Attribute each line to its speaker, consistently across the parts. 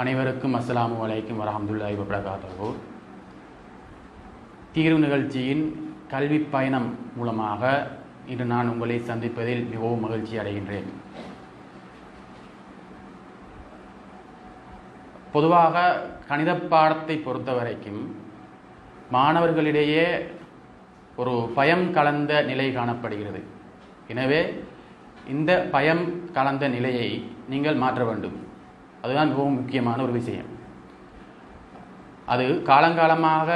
Speaker 1: அனைவருக்கும் அஸ்ஸலாமு அலைக்கும் வரஹ்மத்துல்லாஹி வபரகாத்துஹு. தீர்வு நிகழ்ச்சியின் கல்வி பயணம் மூலமாக இன்று நான் உங்களை சந்திப்பதில் மிகவும் மகிழ்ச்சி அடைகின்றேன். பொதுவாக கணித பாடத்தை பொறுத்த வரைக்கும் மாணவர்களிடையே ஒரு பயம் கலந்த நிலை காணப்படுகிறது. எனவே இந்த பயம் கலந்த நிலையை நீங்கள் மாற்ற வேண்டும். அதுதான் மிகவும் முக்கியமான ஒரு விஷயம். அது காலங்காலமாக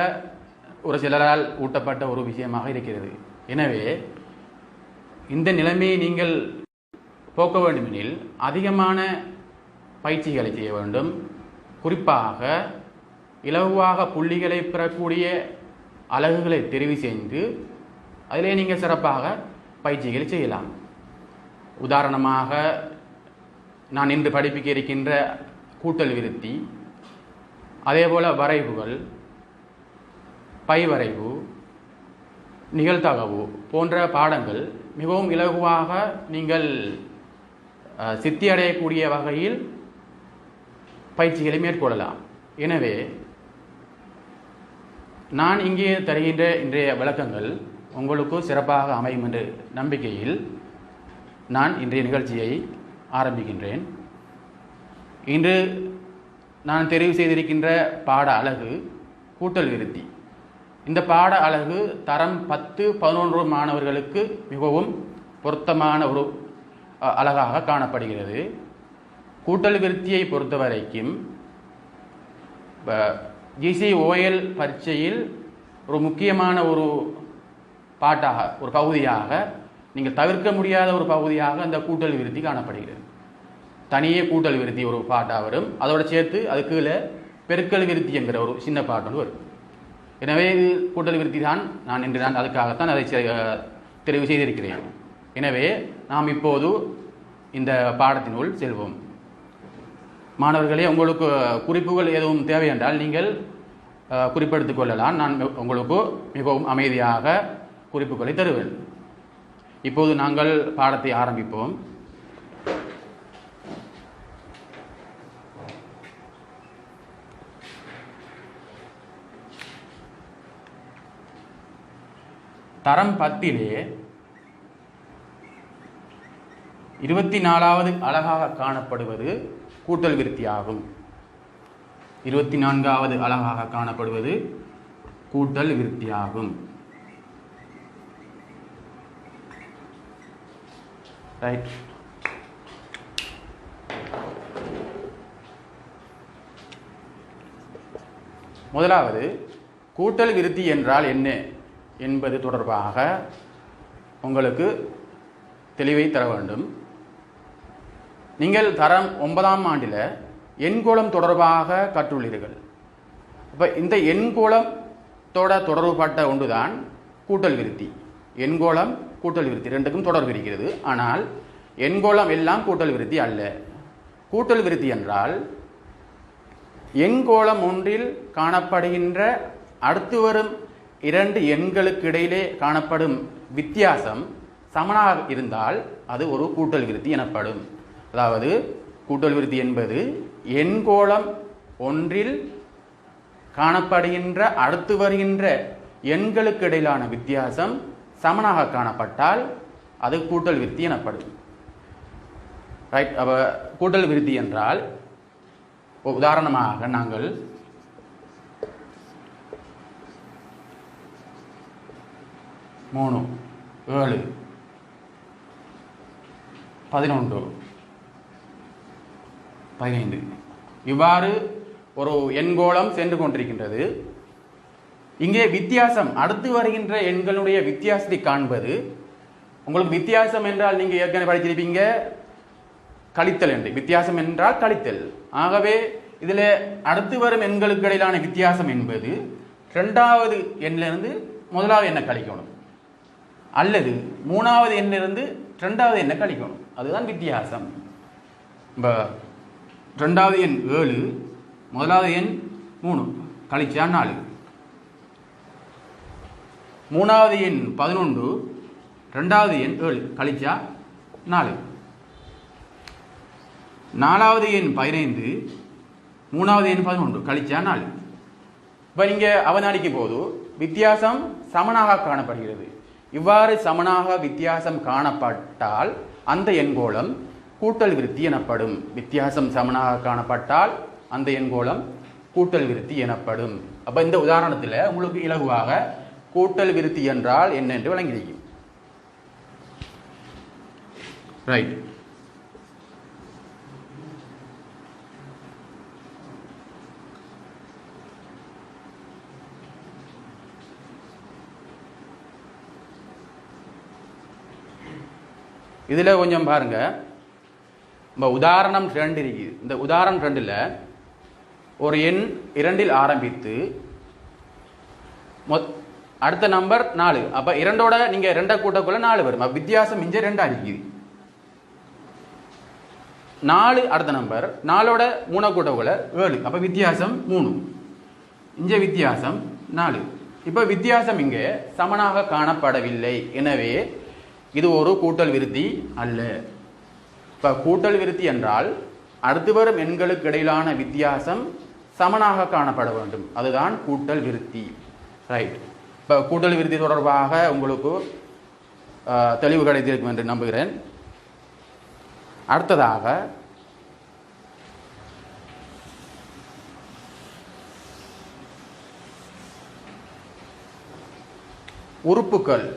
Speaker 1: ஒரு சிலரால் ஊட்டப்பட்ட ஒரு விஷயமாக இருக்கிறது. எனவே இந்த நிலைமையை நீங்கள் போக்க வேண்டுமெனில் அதிகமான பயிற்சிகளை செய்ய வேண்டும். குறிப்பாக இலகுவாக புள்ளிகளை பெறக்கூடிய அலகுகளை தெரிவு செய்து அதிலே நீங்கள் சிறப்பாக பயிற்சிகளை செய்யலாம். உதாரணமாக நான் இன்று படிப்பிக்க இருக்கின்ற கூட்டல் விருத்தி, அதேபோல் வரைவுகள், பை வரைவு, நிகழ்தகவு போன்ற பாடங்கள் மிகவும் இலகுவாக நீங்கள் சித்தி அடையக்கூடிய வகையில் பயிற்சிகளை மேற்கொள்ளலாம். எனவே நான் இங்கே தருகின்ற இன்றைய விளக்கங்கள் உங்களுக்கு சிறப்பாக அமையும் என்ற நம்பிக்கையில் நான் இன்றைய நிகழ்ச்சியை ஆரம்பிக்கின்றேன். இன்று நான் தெரிவு செய்திருக்கின்ற பாட அலகு கூட்டல் விருத்தி. இந்த பாட அலகு தரம் 10-11 மாணவர்களுக்கு மிகவும் பொருத்தமான ஒரு அலகாக காணப்படுகிறது. கூட்டல் விருத்தியை பொறுத்த வரைக்கும் GCOL பரீட்சையில் ஒரு முக்கியமான ஒரு பாட்டாக, ஒரு பகுதியாக, நீங்கள் தவிர்க்க முடியாத ஒரு பகுதியாக அந்த கூட்டல் விருத்தி காணப்படுகிறது. தனியே கூட்டல் விருத்தி ஒரு பாட்டாக வரும், அதோடு சேர்த்து அதுக்கு பெருக்கல் விருத்தி என்கிற ஒரு சின்ன பாட்டு வரும். எனவே இது கூட்டல் விருத்தி தான். நான் அதுக்காகத்தான் அதை தெரிவு செய்திருக்கிறேன். எனவே நாம் இப்போது இந்த பாடத்தினுள் செல்வோம். மாணவர்களே, உங்களுக்கு குறிப்புகள் எதுவும் தேவை என்றால் நீங்கள் குறிப்பெடுத்துக் கொள்ளலாம். நான் உங்களுக்கு மிகவும் அமைதியாக குறிப்புகளை தருவேன். இப்போது நாங்கள் பாடத்தை ஆரம்பிப்போம். தரம் 10 24வது அலகாக காணப்படுவது கூட்டல் விருத்தி ஆகும். 24வது அலகாக காணப்படுவது கூட்டல் விருத்தி ஆகும். ரைட். முதலாவது, கூட்டல் விருத்தி என்றால் என்ன என்பது தொடர்பாக உங்களுக்கு தெளிவை தர வேண்டும். நீங்கள் தரம் 9ஆம் ஆண்டில் எண்கோளம் தொடர்பாக கற்றுள்ளீர்கள். இப்போ இந்த எண்கோளத்தோட தொடர்புபட்ட ஒன்றுதான் கூட்டல் விருத்தி. எண்கோளம் கூட்டல் விருத்தி ரெண்டுக்கும் தொடர்பு இருக்கிறது. ஆனால் எண்கோளம் எல்லாம் கூட்டல் விருத்தி அல்ல. கூட்டல் விருத்தி என்றால் எண்கோளம் ஒன்றில் காணப்படுகின்ற அடுத்து வரும் 2 எண்களுக்கு இடையிலே காணப்படும் வித்தியாசம் சமனாக இருந்தால் அது ஒரு கூட்டல் விருத்தி எனப்படும். அதாவது கூட்டல் விருத்தி என்பது எண்கோளம் ஒன்றில் காணப்படுகின்ற அடுத்து வருகின்ற எண்களுக்கு இடையிலான வித்தியாசம் சமனாக காணப்பட்டால் அது கூட்டல் விருத்தி எனப்படும். ரைட். அப்போ கூட்டல் விருத்தி என்றால் உதாரணமாக நாங்கள் 3, 7, 11, 15 இவ்வாறு ஒரு எண்கோளம் சென்று கொண்டிருக்கின்றது. இங்கே வித்தியாசம், அடுத்து வருகின்ற எண்களுடைய வித்தியாசத்தை காண்பது. உங்களுக்கு வித்தியாசம் என்றால் நீங்கள் ஏற்கனவே படிச்சிருப்பீங்க, கழித்தல் என்று. வித்தியாசம் என்றால் கழித்தல். ஆகவே இதில் அடுத்து வரும் எண்களுக்கு இடையிலான வித்தியாசம் என்பது 2வது எண்ணிலிருந்து 1வது எண்ணை கழிக்கணும், அல்லது 3வது எண்ணிலிருந்து 2வது எண்ணை கழிக்கணும். அதுதான் வித்தியாசம். இப்போ 2வது எண் 7, 1வது எண் 3, கழிச்சா 4. 3வது எண் 11, 2வது எண் 7, கழிச்சா 4. 4வது எண் 15, மூணாவது எண் 11 கழிச்சா 4. இப்போ நீங்கள் அவதானிக்கும் போது வித்தியாசம் சமனாக காணப்படுகிறது. இவ்வாறு சமனாக வித்தியாசம் காணப்பட்டால் அந்த எண்கோளம் கூட்டல் விருத்தி எனப்படும். வித்தியாசம் சமனாக காணப்பட்டால் அந்த எண்கோளம் கூட்டல் விருத்தி எனப்படும். அப்போ இந்த உதாரணத்தில் உங்களுக்கு இலகுவாக கூட்டல் விருத்தி என்றால் என்ன என்று விளங்கியிருக்கும். ரைட். இதில் கொஞ்சம் பாருங்க, இப்போ உதாரணம் 2 இருக்குது. இந்த உதாரணம் 2ல் ஒரு எண் 2ல் ஆரம்பித்து அடுத்த நம்பர் 4. அப்போ 2ஓட நீங்கள் 2 கூட்டக்குள்ள 4 வரும். வித்தியாசம் இங்கே 2 இருக்குது. 4 அடுத்த நம்பர் 4ஓட 3 கூட்டக்குள்ள 7. அப்போ வித்தியாசம் 3. இங்கே வித்தியாசம் 4. இப்போ வித்தியாசம் இங்கே சமனாக காணப்படவில்லை. எனவே இது ஒரு கூட்டல் விருத்தி அல்ல. இப்போ கூட்டல் விருத்தி என்றால் அடுத்து வரும் எண்களுக்கு இடையிலான வித்தியாசம் சமனாக காணப்பட வேண்டும். அதுதான் கூட்டல் விருத்தி. ரைட். இப்போ கூட்டல் விருத்தி தொடர்பாக உங்களுக்கு தெளிவு கிடைத்திருக்கும் என்று நம்புகிறேன். அடுத்ததாக உறுப்புக்கள்.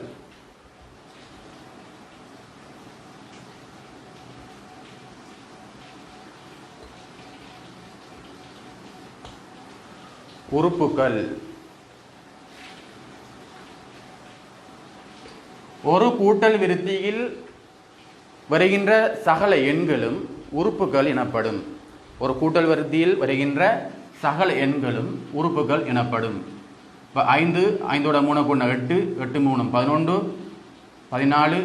Speaker 1: உறுப்புக்கள் ஒரு கூட்டல் விருத்தியில் வருகின்ற சகல எண்களும் உறுப்புகள் எனப்படும். ஒரு கூட்டல் விருத்தியில் வருகின்ற சகல எண்களும் உறுப்புகள் எனப்படும். இப்போ 5, 5ஓட 3 கூட்டினா 8, 8 3 11, 14,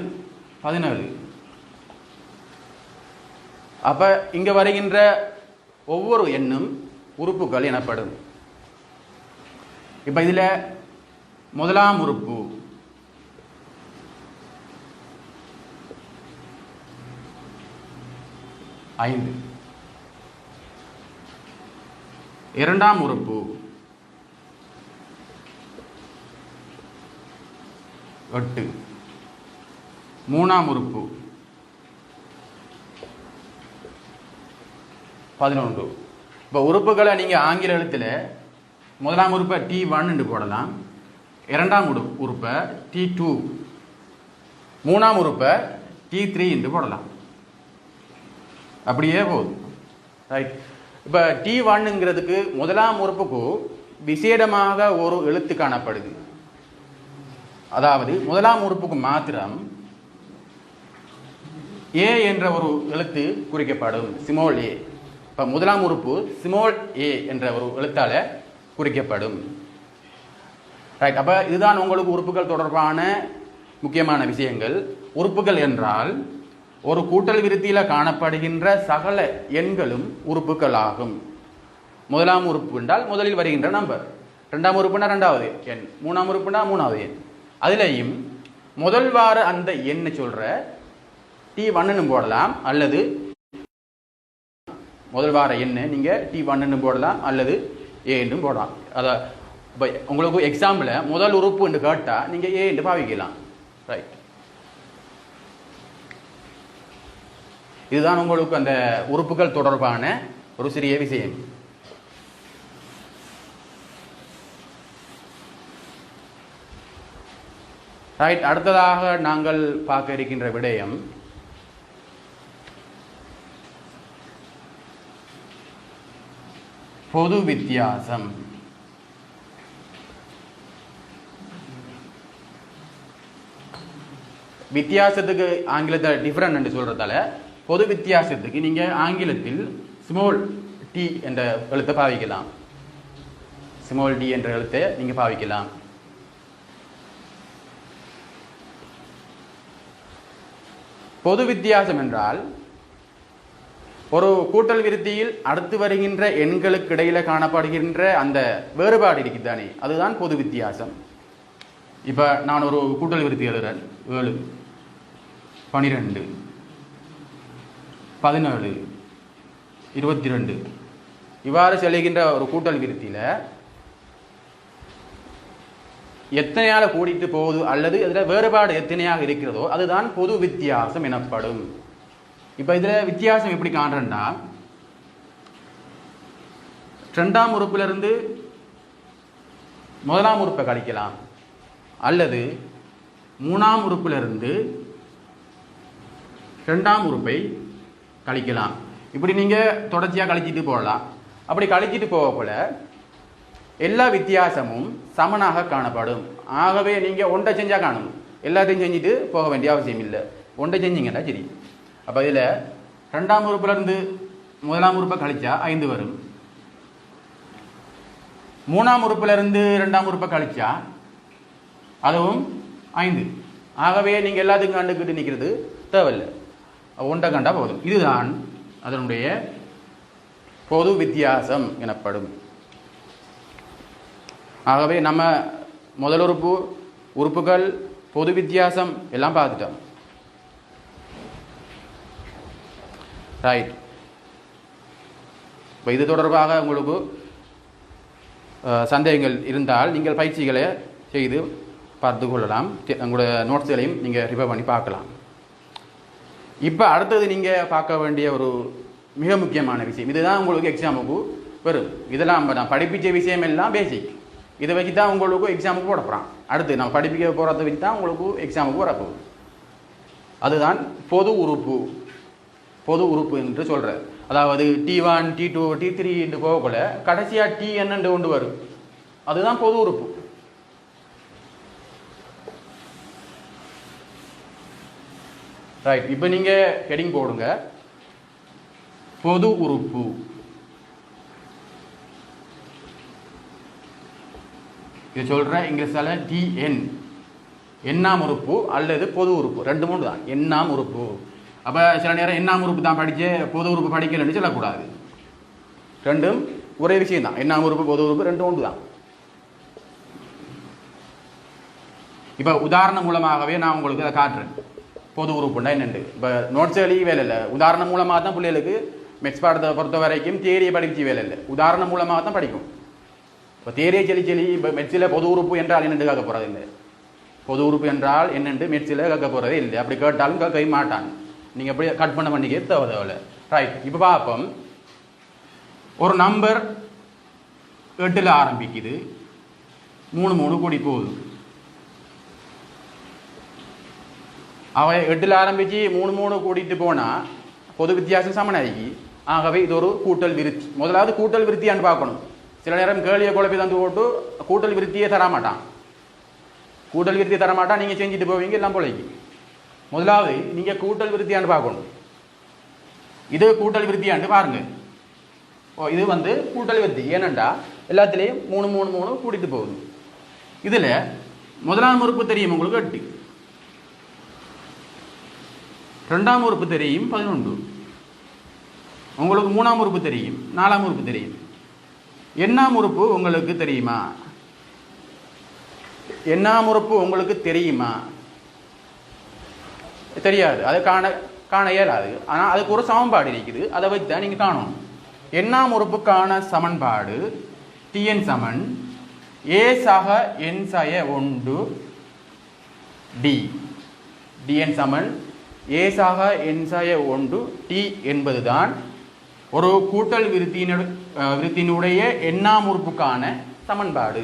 Speaker 1: 17. அப்போ இங்கே வருகின்ற ஒவ்வொரு எண்ணும் உறுப்புகள் எனப்படும். இப்போ இதில் முதலாம் உறுப்பு 5, இரண்டாம் உறுப்பு 8, மூணாம் உறுப்பு 11. இப்போ உறுப்புகளை நீங்கள் ஆங்கில எழுத்தில் முதலாம் உறுப்பை T1 என்று போடலாம், இரண்டாம் உறுப்பை T2, மூணாம் உறுப்பை T3 என்று போடலாம். அப்படியே போகுது. ரைட். இப்போ T1ங்கிறதுக்கு முதலாம் உறுப்புக்கு விசேடமாக ஒரு எழுத்து காணப்படுது. அதாவது முதலாம் உறுப்புக்கு மாத்திரம் ஏ என்ற ஒரு எழுத்து குறிக்கப்படும், ஸ்மால் ஏ. இப்போ முதலாம் உறுப்பு ஸ்மால் ஏ என்ற ஒரு எழுத்தால் குறிக்கப்படும். ரைட். அப்போ இதுதான் உங்களுக்கு உறுப்புகள் தொடர்பான முக்கியமான விஷயங்கள். உறுப்புகள் என்றால் ஒரு கூட்டல் விருத்தியில் காணப்படுகின்ற சகல எண்களும் உறுப்புகள் ஆகும். முதலாம் உறுப்பு என்றால் முதலில் வருகின்ற நம்பர், ரெண்டாம் உறுப்புனா ரெண்டாவது எண், மூணாம் உறுப்புனா மூணாவது எண். அதுலேயும் முதல் வார அந்த எண்ணை சொல்கிற T1 போடலாம், அல்லது முதல் வார எண்ணை நீங்கள் T1 போடலாம் அல்லது ஏ என்றும் போடலாம். அதை இப்போ உங்களுக்கு எக்ஸாம்பிள் முதல் உறுப்பு என்று கேட்டால் நீங்கள் ஏ என்று பாவிக்கலாம். ரைட். இதுதான் உங்களுக்கு அந்த உறுப்புகள் தொடர்பான ஒரு சிறிய விஷயம். ரைட். அடுத்ததாக நாங்கள் பார்க்க இருக்கின்ற விடயம் பொது வித்தியாசம். வித்தியாசத்துக்கு ஆங்கிலத்தில் டிஃபரண்ட் என்று சொல்றதால பொது வித்தியாசத்துக்கு நீங்க ஆங்கிலத்தில் ஸ்மால் டி என்ற எழுத்தை பாவிக்கலாம். ஸ்மால் டி என்ற எழுத்தை நீங்க பாவிக்கலாம். பொது வித்தியாசம் என்றால் ஒரு கூட்டல் விருத்தியில் அடுத்து வருகின்ற எண்களுக்கு இடையில காணப்படுகின்ற அந்த வேறுபாடு இருக்குதானே, அதுதான் பொது வித்தியாசம். இப்போ நான் ஒரு கூட்டல் விருத்தி எழுதுறேன். 7, 12, 17, 22, இவ்வாறு செல்கின்ற ஒரு கூட்டல் விருத்தியில் எத்தனையால கூடிட்டு போகுது அல்லது இதில் வேறுபாடு எத்தனையாக இருக்கிறதோ அதுதான் பொது வித்தியாசம் எனப்படும். இப்போ இதில் வித்தியாசம் எப்படி காண்றேன்னா, ரெண்டாம் உறுப்பிலிருந்து முதலாம் உறுப்பை கழிக்கலாம் அல்லது மூணாம் உறுப்பிலிருந்து ரெண்டாம் உறுப்பை கழிக்கலாம். இப்படி நீங்கள் தொடர்ச்சியாக கழிச்சிட்டு போகலாம். அப்படி கழிச்சிட்டு போகக்குள்ள எல்லா வித்தியாசமும் சமனாக காணப்படும். ஆகவே நீங்கள் ஒன்றை செஞ்சால் காணும், எல்லாத்தையும் செஞ்சுட்டு போக வேண்டிய அவசியம் இல்லை. ஒன்றை செஞ்சிங்கன்னா சரி. அப்போ இதில் ரெண்டாம் உறுப்பிலிருந்து முதலாம் உறுப்பை கழிச்சா 5 வரும். மூணாம் உறுப்பிலிருந்து ரெண்டாம் உறுப்பை கழிச்சா அதுவும் 5. ஆகவே நீங்கள் எல்லாத்துக்கும் கண்டுக்கிட்டு நிற்கிறது தேவையில்லை, ஒன்றை கண்டா போதும். இதுதான் அதனுடைய பொது வித்தியாசம் எனப்படும். ஆகவே நம்ம முதல் உறுப்புகள் பொது வித்தியாசம் எல்லாம் பார்த்துட்டோம். ரைட். இப்போ இது தொடர்பாக உங்களுக்கு சந்தேகங்கள் இருந்தால் நீங்கள் பயிற்சிகளை செய்து பார்த்து கொள்ளலாம். உங்களோட நோட்ஸ்களையும் நீங்கள் ரிஃபர் பண்ணி பார்க்கலாம். இப்போ அடுத்தது நீங்கள் பார்க்க வேண்டிய ஒரு மிக முக்கியமான விஷயம், இதுதான் உங்களுக்கு எக்ஸாமுக்கு வரும். இதெல்லாம் நான் படிப்பிச்ச விஷயம் எல்லாம் பேசிக். இதை வச்சு தான் உங்களுக்கு எக்ஸாமுக்கு போட போகிறான். அடுத்து நம்ம படிப்பிக்க போகிறத வச்சு தான் உங்களுக்கு எக்ஸாமுக்கு வரப்போகுது. அதுதான் பொது உறுப்பு என்று சொல்கிறது. அதாவது T1 T2 T3 என்று போகக்குள்ள கடைசியாக TN என்று கொண்டு வரும். அதுதான் பொது உறுப்பு. ரைட். இப்போ நீங்கள் ஹெடிங் போடுங்க, பொது உறுப்பு. இது சொல்கிறேன் இங்கிலீஷால் TN, எண்ணாம் உறுப்பு அல்லது பொது உறுப்பு, 2-3 தான். எண்ணாம் உறுப்பு. அப்போ சில நேரம் எண்ணாம் உறுப்பு தான் படித்து பொது உறுப்பு படிக்கலன்னு சொல்லக்கூடாது. ரெண்டும் ஒரே விஷயம் தான். எண்ணாம் உறுப்பு பொது உறுப்பு 2 ஒன்று தான். இப்போ உதாரணம் மூலமாகவே நான் உங்களுக்கு அதை காட்டுறேன். பொது உறுப்புண்டா என்னென்று இப்போ நோட்ஸ் எழுதி வேலை இல்லை, உதாரணம் மூலமாக தான் பிள்ளைகளுக்கு மெக்ஸ் பாடத்தை பொறுத்த வரைக்கும் தியரியை படிச்சு வேலை இல்லை, உதாரணம் மூலமாக தான் படிக்கும். இப்போ தியரியை சொல்லி இப்போ மெட்ஸில் பொது உறுப்பு என்றால் என்னென்று கேட்க போகிறது இல்லை. பொது உறுப்பு என்றால் என்னென்று மெட்ஸில் கேட்க போகிறதே இல்லை. அப்படி கேட்டாலும் கேட்க மாட்டான். நீங்கள் எப்படி கட் பண்ணிக்க தேவை. ரைட். இப்போ பார்ப்போம். ஒரு நம்பர் 8ல் ஆரம்பிக்குது, 3 கூடி போகுது. அவை 8ல் ஆரம்பித்து 3 கூட்டிட்டு போனால் பொது வித்தியாசம் சமனாகி. ஆகவே இது ஒரு கூட்டல் விருத்தி. முதலாவது கூட்டல் விருத்தியான்னு பார்க்கணும். சில நேரம் கேள்வியை குழப்பி தந்து போட்டு கூட்டல் விருத்தியே தரமாட்டான். கூட்டல் விருத்தி தரமாட்டான், நீங்கள் செஞ்சுட்டு போவீங்க எல்லாம் பிள்ளைக்கு. முதலாவது நீங்கள் கூட்டல் விருத்தியான்னு பார்க்கணும். இது கூட்டல் விருத்தியான்னு பாருங்க. இது கூட்டல் விருத்தி. ஏனண்டா எல்லாத்துலேயும் 3 கூட்டிட்டு போகுது. இதில் முதலாம் உறுப்பு தெரியும் உங்களுக்கு 8, ரெண்டாம் உறுப்பு தெரியும் 11, உங்களுக்கு மூணாம் உறுப்பு தெரியும், நாலாம் உறுப்பு தெரியும். எண்ணாம் உறுப்பு உங்களுக்கு தெரியுமா? எண்ணாம் உறுப்பு உங்களுக்கு தெரியுமா? தெரியாது. அது காண இயலாது. ஆனால் அதுக்கு ஒரு சமன்பாடு இருக்குது, அதை வச்சு தான் நீங்கள் காணணும். எண்ணாம் உறுப்புக்கான சமன்பாடு TN சமன் A சக N சய 1 D. DN சமன் A சக N சய 1 T என்பதுதான் ஒரு கூட்டல் விருத்தியினுடைய எண்ணாம் உறுப்புக்கான சமன்பாடு.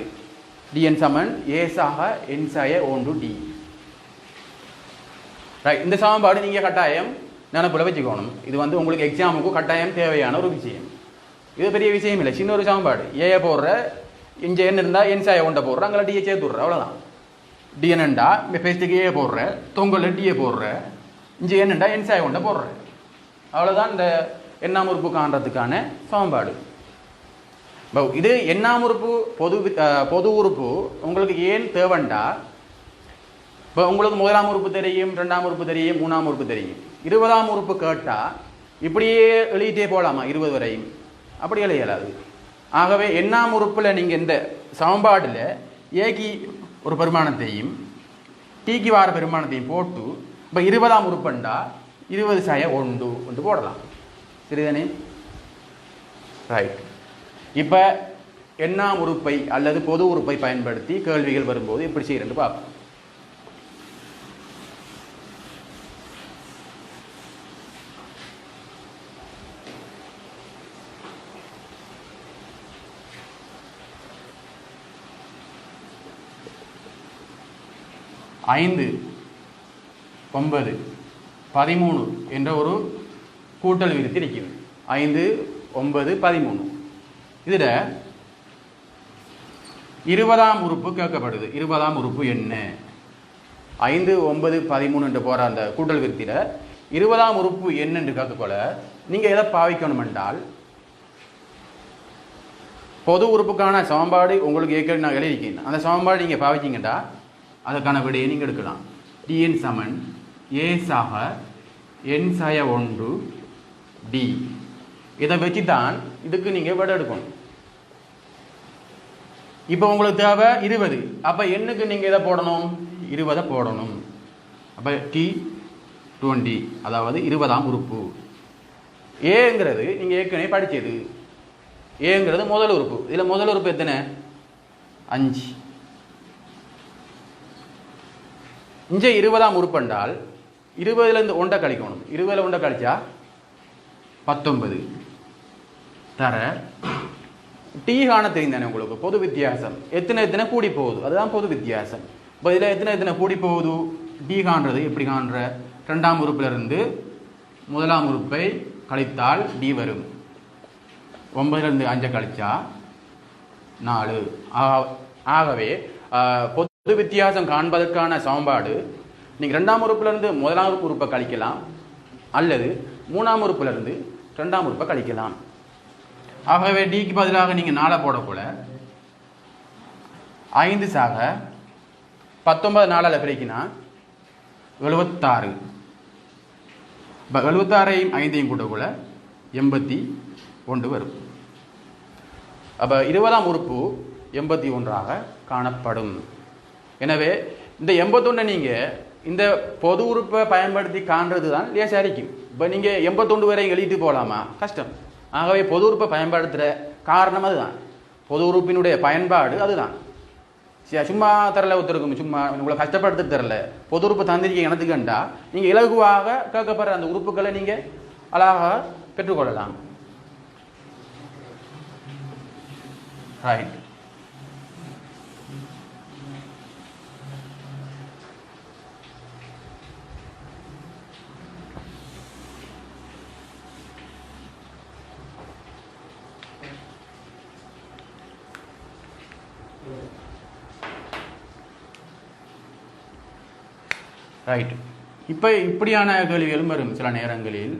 Speaker 1: DN சமன் A சக N சய 1 D. ரைட். இந்த சமன்பாடு நீங்கள் கட்டாயம் நினைப்புல வச்சுக்கணும். இது உங்களுக்கு எக்ஸாமுக்கு கட்டாயம் தேவையான ஒரு விஷயம். இது பெரிய விஷயம் இல்லை, சின்ன ஒரு சமன்பாடு. ஏ போடுற, இங்கே என்ன இருந்தால் என் சாய 1 போடுற, அங்கே டிஏ சேர்த்து விட்ற, அவ்வளோதான். டிஎன்எண்டா ஃபேஸ்ட்டுக்கு ஏ போடுற, தொங்கல் டிஏ போடுற, இங்கே என்னண்டா என் சாய 1 போடுற, அவ்வளோதான் இந்த எண்ணாம் உறுப்பு காண்றதுக்கான சமன்பாடு. இது எண்ணாம் உறுப்பு பொது உறுப்பு உங்களுக்கு ஏன் தேவைண்டா, இப்போ உங்களுக்கு முதலாம் உறுப்பு தெரியும், ரெண்டாம் உறுப்பு தெரியும், மூணாம் உறுப்பு தெரியும். 20ஆம் உறுப்பு கேட்டால் இப்படியே எழுதிட்டே போகலாமா 20 வரையும்? அப்படி எழுதலாது. ஆகவே எண்ணாம் உறுப்பில் நீங்கள் இந்த சமன்பாடில் ஏக்கு ஒரு பெருமானத்தையும் டீக்கு வார பெருமானத்தையும் போட்டு இப்போ 20ஆம் உறுப்புண்டா 20 சாய 1 போடலாம். சரிதானே? ரைட். இப்போ எண்ணாம் உறுப்பை அல்லது பொது உறுப்பை பயன்படுத்தி கேள்விகள் வரும்போது எப்படி செய்யறேன்னு பார்ப்போம். ஐந்து 9 13 என்ற ஒரு கூட்டல் விருத்தி இருக்கிறது. 5 9 13. இதில் 20ஆம் உறுப்பு கேட்கப்படுது. 20ஆம் உறுப்பு என்ன? 5 9 13 என்று போகிற அந்த கூட்டல் விருத்தியில் 20ஆம் உறுப்பு என்னென்று கேட்கப்போல நீங்கள் எதை பாவிக்கணும் என்றால், பொது உறுப்புக்கான சமன்பாடு உங்களுக்கு ஏற்கனவே நான் எழுதியிருக்கேன். அந்த சமன்பாடு நீங்கள் பாவிச்சிங்கண்டா அதற்கான விடையை நீங்கள் எடுக்கலாம். dn சமன் a சாக n சாய 1 d. இதை வச்சு தான் இதுக்கு நீங்கள் விடை எடுக்கணும். இப்போ உங்களுக்கு தேவை 20. அப்போ எண்ணுக்கு நீங்கள் எதை போடணும்? 20 போடணும். அப்போ t20, அதாவது 20ஆம் உறுப்பு. ஏங்கிறது நீங்கள் ஏற்கனவே படித்தது. ஏங்கிறது முதல் உறுப்பு. இதில் முதல் உறுப்பு எத்தனை? 5. இங்கே 20ஆம் உறுப்பு என்றால் 20லேருந்து 1 கழிக்கணும். 20ல் 1 கழிச்சா 19 தர டி காண தெரிந்தானே உங்களுக்கு. பொது வித்தியாசம் எத்தனை கூடி போகுது, அதுதான் பொது வித்தியாசம். இப்போ இதில் எத்தனை கூடி போகுது டி காண்றது எப்படி காண்ற? 2ஆம் உறுப்பிலிருந்து முதலாம் உறுப்பை கழித்தால் டி வரும். 9லேருந்து 5 கழிச்சா 4. ஆகவே பொது வித்தியாசம் காண்பதற்கான சமன்பாடு நீங்கள் 2ஆம் உறுப்பிலிருந்து முதலாம் உறுப்பை கழிக்கலாம், அல்லது 3ஆம் உறுப்பிலிருந்து 2ஆம் உறுப்பை கழிக்கலாம். ஆகவே டிக்கு பதிலாக நீங்கள் 4 போடக்கூட 5 சாக 19 4ஆல் பிரிக்கினா 76. இப்போ 76ஐயும் 5ஐயும் கூட்டக்கூட 81 வரும். அப்போ 20ஆம் உறுப்பு 81ஆக காணப்படும். எனவே இந்த 81 நீங்கள் இந்த பொது உறுப்பை பயன்படுத்தி காண்றது தான் லேசாக இருக்கும். இப்போ நீங்கள் 81 வரை எழுதிட்டு போகலாமா? கஷ்டம். ஆகவே பொது உறுப்பை பயன்படுத்துகிற காரணம் அதுதான். பொது உறுப்பினுடைய பயன்பாடு அதுதான். சும்மா தரல ஒருத்தருக்கும், சும்மா உங்களை கஷ்டப்படுத்த தரல. பொது உறுப்பு தந்திரிக்கை எனத்துக்கண்டா நீங்கள் இலகுவாக கேட்கப்படுற அந்த உறுப்புகளை நீங்கள் அழகாக பெற்றுக்கொள்ளலாம். ரைட். ரைட். இப்போ இப்படியான கேள்விகளும் வரும் சில நேரங்களில்.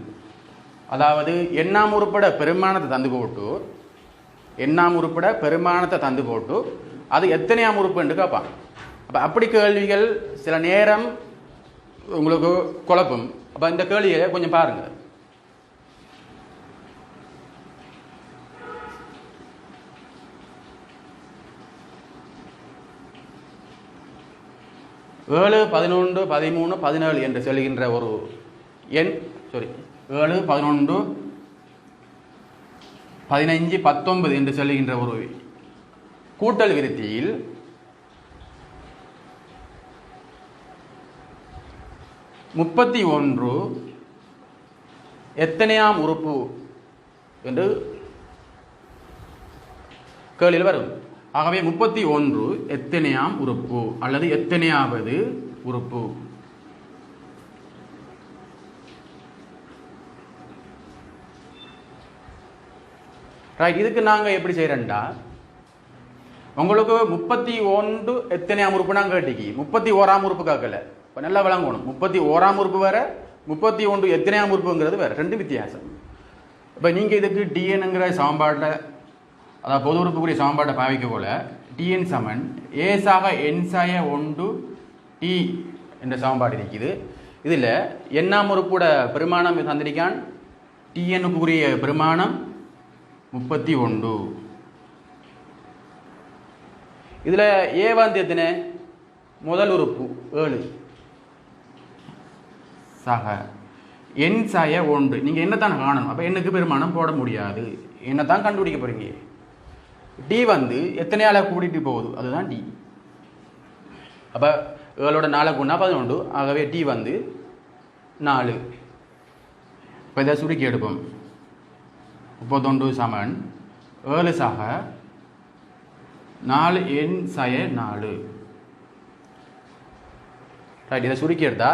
Speaker 1: அதாவது எண்ணாம் உறுப்பட பெருமானத்தை தந்து போட்டு, எண்ணாம் உறுப்பட பெருமானத்தை தந்து போட்டு அது எத்தனையாம் உறுப்பு என்று கேட்பாங்க. அப்போ அப்படி கேள்விகள் சில நேரம் உங்களுக்கு குழப்பம். அப்போ இந்த கேள்வியை கொஞ்சம் பாருங்கள். ஏழு 11 13 17 என்று சொல்கின்ற ஒரு எண், 7 11 15 19 என்று சொல்லுகின்ற ஒரு கூட்டல் விருத்தியில் முப்பத்தி 31 எத்தனையாம் உறுப்பு என்று கேள்வியில் வரும். ஆகவே 31 எத்தனையாம் உறுப்பு அல்லது எத்தனையாவது உறுப்பு. ரைட். இதுக்கு நாங்கள் எப்படி செய்கிறோம்டா, உங்களுக்கு 31 எத்தனையாம் உறுப்பு நாங்கள் கேட்டிக்கி 31ஆம் உறுப்பு கேட்கல. இப்போ நல்லா விளங்கணும். 31ஆம் உறுப்பு வேற, 31 எத்தனையாம் உறுப்புங்கிறது வேற, ரெண்டு வித்தியாசம். இப்போ நீங்கள் இதுக்கு டிஎன்ங்கிற சமன்பாட்டை, அதாவது பொது உறுப்புக்குரிய சமன்பாட்டை பாவிக்க போல டிஎன் சமன் ஏசாக என்சாய 1 டி என்ற சமன்பாடு இருக்குது. இதில் எண்ணாம் உறுப்போட பெருமானம் தந்திரிக்கான். டிஎனுக்குரிய பெருமானம் 31. இதில் ஏ வந்து எத்தனை? முதல் உறுப்பு 7 சக என் சாய 1. நீங்கள் என்னத்தான் காணணும். அப்போ எண்ணுக்கு பெருமானம் போட முடியாது. என்னத்தான் கண்டுபிடிக்க போறீங்க. டி வந்து எத்தனையால கூட்டிட்டு போகுது அதுதான் டி. அப்போ 7 4 கூட்டினா 11. ஆகவே டி வந்து 4. இப்போ இதை சுருக்கி எடுப்போம். 31 சமன் 7 சக 4 n சய 4. ரைட், இதை சுருக்கி எடுத்தா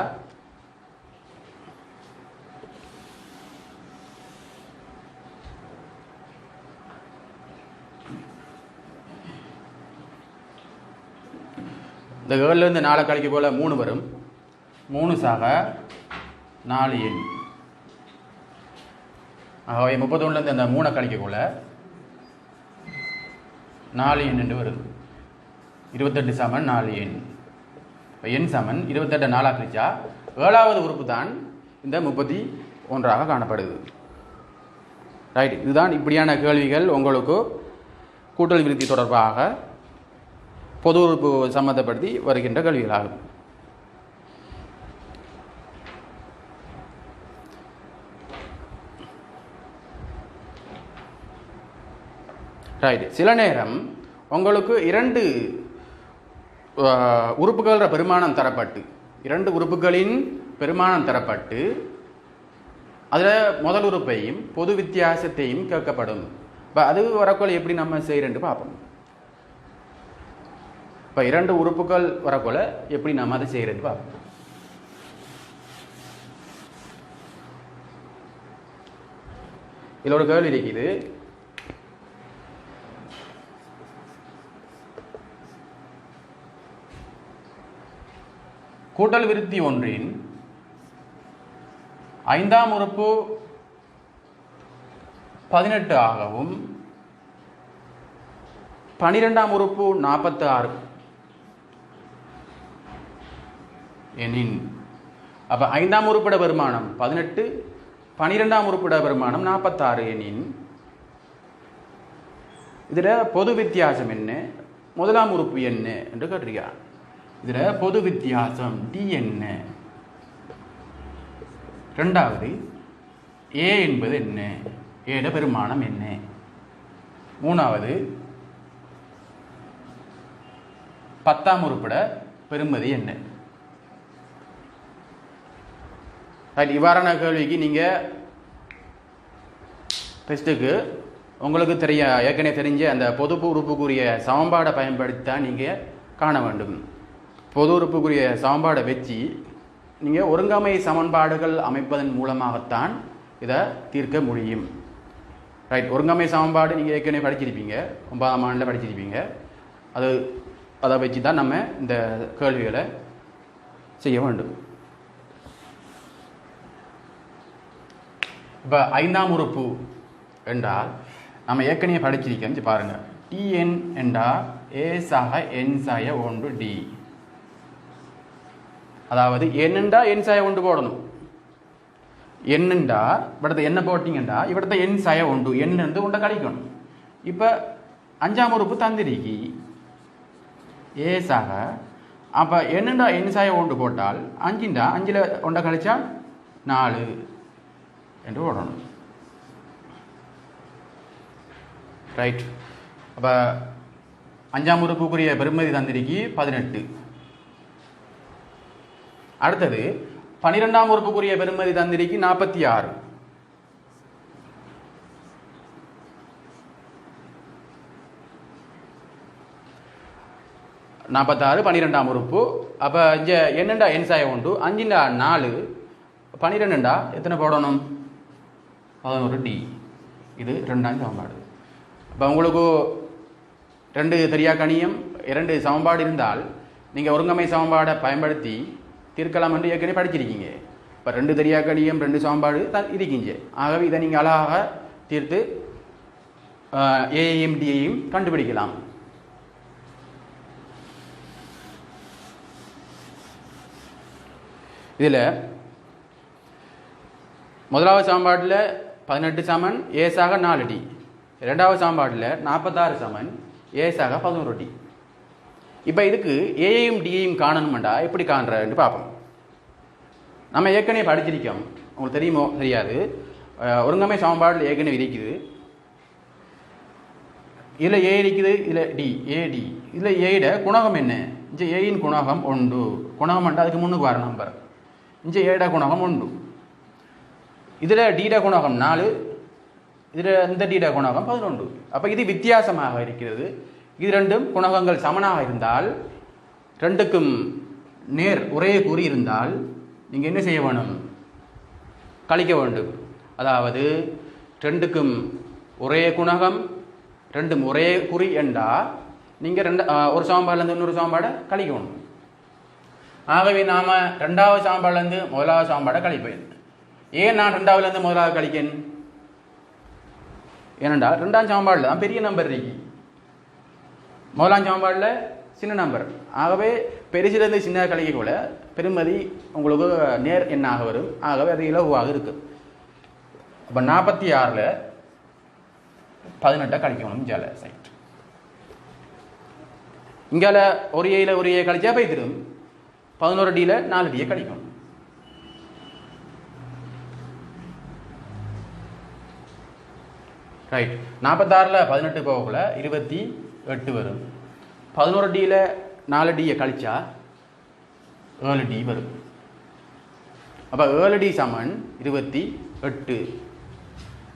Speaker 1: இந்த 7லேருந்து 4 கழிக்க போல 3 வரும். 3 சாக 4 n. ஆகவே 31லேருந்து அந்த 3 கழிக்க போல 4 n என்று வரும். 28 சமன் 4 n. இப்போ n சமன் 28 4 கழிச்சா 7வது உறுப்பு தான் இந்த 31 காணப்படுது. ரைட், இதுதான் இப்படியான கேள்விகள் உங்களுக்கு கூட்டல் விருத்தி தொடர்பாக பொது உறுப்பு சம்பந்தப்படுத்தி வருகின்ற கேள்விகளாகும். ரைட், சில நேரம் உங்களுக்கு 2 உறுப்புகள பெருமானம் தரப்பட்டு 2 உறுப்புகளின் பெருமானம் தரப்பட்டு அதில் முதல் உறுப்பையும் பொது வித்தியாசத்தையும் கேட்கப்படும். இப்போ அது வரக்குள்ள எப்படி நம்ம செய்கிறேன்னு பார்ப்போம். இப்போ 2 உறுப்புகள் வரக்குள்ள எப்படி நம்ம அதை செய்கிறது பார்ப்போம். இதில் ஒரு கேள்வி இருக்குது. கூட்டல் விருத்தி ஒன்றின் 5ஆம் உறுப்பு 18 ஆகவும் 12ஆம் உறுப்பு 46 எனின், அப்போ 5ஆம் உறுப்பிட பெருமானம் 18, 12ஆம் உறுப்பிட பெருமானம் 46 எனின் இதில் பொது வித்தியாசம் என்ன, முதலாம் உறுப்பு என்ன என்று கேட்டிருக்கிறார். இதில் பொது வித்தியாசம் டி என்ன, ரெண்டாவது ஏ என்பது என்ன, ஏட பெருமானம் என்ன, மூணாவது 10ஆம் உறுப்பிட பெருமதி என்ன. இவ்வாறான கேள்விக்கு நீங்கள் டெஸ்ட்டுக்கு உங்களுக்கு ஏற்கனவே தெரிஞ்ச அந்த பொது உறுப்புக்குரிய சமன்பாடை பயன்படுத்தித்தான் நீங்கள் காண வேண்டும். பொது உறுப்புக்குரிய சமன்பாடை வச்சு நீங்கள் ஒருங்கமை சமன்பாடுகள் அமைப்பதன் மூலமாகத்தான் இதை தீர்க்க முடியும். ரைட், ஒருங்கமை சமன்பாடு நீங்கள் ஏற்கனவே படிச்சிருப்பீங்க, 9ஆம் ஆண்டில் படிச்சிருப்பீங்க. அதை வச்சு தான் நம்ம இந்த கேள்விகளை செய்ய வேண்டும். இப்போ 5ஆம் உறுப்பு என்றால் நம்ம ஏற்கனவே படிச்சிருக்கோம் பாருங்கள். டிஎன் என்றால் ஏ சக என் சாய 1 டி. அதாவது என்னண்டா என் சாய 1 போடணும். என்னண்டா இവിടുത്തെ என்ன போட்டிங்கண்டா இവിടുത്തെ என் சாய 1 என்ன உண்டை கழிக்கணும். இப்போ 5ஆம் உறுப்பு தந்திரிக்கி ஏ சக, அப்போ என்னண்டா என் சாய 1 போட்டால் 5ண்டா 5ல் உண்டை கழிச்சா 4 என்று போடணும். ரைட், அப்போ 5ஆம் உறுப்புக்குரிய பெருமதி தந்திரிக்கு 18. அடுத்தது 12ஆம் உறுப்புக்குரிய பெருமதி தந்திரிக்கு 46. நாற்பத்தாறு 12ஆம் உறுப்பு. அப்போ இங்கே என்னண்டா என் சாய 1, 5ண்டா 4, 12ண்டா எத்தனை போடணும், 11 டி. இது 2ஆம் சமன்பாடு. இப்போ உங்களுக்கு 2 தெரியாக்கணியம் 2 சமன்பாடு இருந்தால் நீங்கள் ஒருங்கமை சமன்பாடை பயன்படுத்தி தீர்க்கலாம் என்று ஏற்கனவே படிச்சிருக்கீங்க. இப்போ 2 தெரியாக்கணியம் 2 சமன்பாடு தான் இருக்கீங்க. ஆகவே இதை நீங்கள் அழகாக தீர்த்து ஏஐயும் டியையும் கண்டுபிடிக்கலாம். இதில் முதலாவது சமன்பாட்டில் 18 சமன் ஏசாக 4 டி, இரண்டாவது சமன்பாட்டில் 46 சமன் ஏசாக 11 டி. இப்போ இதுக்கு ஏஐயும் டியையும் காணணுமெண்டா எப்படி காண்றன்னு பார்ப்போம். நம்ம ஏற்கனவே படிச்சிருக்கோம், உங்களுக்கு தெரியுமோ தெரியாது, ஒருங்கமை சமன்பாட்டில் ஏற்கனவே இருக்குது இதில் ஏ இருக்குது, இதில் டி, ஏடி. இதில் ஏட குணகம் என்ன? இங்கே ஏயின் குணகம் உண்டு. குணகம் என்றால் அதுக்கு முன்னுக்கு வர நம்பர். இங்கே ஏட குணகம் உண்டு. இதில் டீட குணகம் 4, இதில் இந்த டீட குணகம் 11. அப்போ இது வித்தியாசமாக இருக்கிறது. இது ரெண்டும் குணகங்கள் சமனாக இருந்தால், ரெண்டுக்கும் நேர் ஒரே குறி இருந்தால் நீங்கள் என்ன செய்ய வேணும்? கழிக்க வேண்டும். அதாவது ரெண்டுக்கும் ஒரே குணகம், ரெண்டும் ஒரே குறி என்றால் நீங்கள் ஒரு சமன்பாடுலேருந்து இன்னொரு சமன்பாடை கழிக்கணும். ஆகவே நாம் ரெண்டாவது சமன்பாடுலேருந்து முதலாவது சமன்பாடை கழிப்பேன். ஏன் நான் ரெண்டாவதுலேருந்து முதலாவது கழிக்கேன்? ஏனென்றால் ரெண்டாம் சமன்பாடில் தான் பெரிய நம்பர் இருக்கு, முதலாம் சமன்பாடில் சின்ன நம்பர். ஆகவே பெருசிலிருந்து சின்ன கழிக்கக்கூட பெருமதி உங்களுக்கு நேர் எண்ணாக வரும். ஆகவே அது இலகுவாக இருக்குது. அப்போ 46ல் 18 கழிக்கணும். இங்கால சைட் இங்கால ஒரு ஏல ஒரு ஏ கழிச்சா போய்த்திடும். 11 டியில் 4 டியை கழிக்கணும். ரைட். 46ல் 18 போகக்குள்ள 28 வரும். 11 டியில் 4 டியை கழிச்சா 7 டி வரும். அப்போ 7 டி சமன் 28.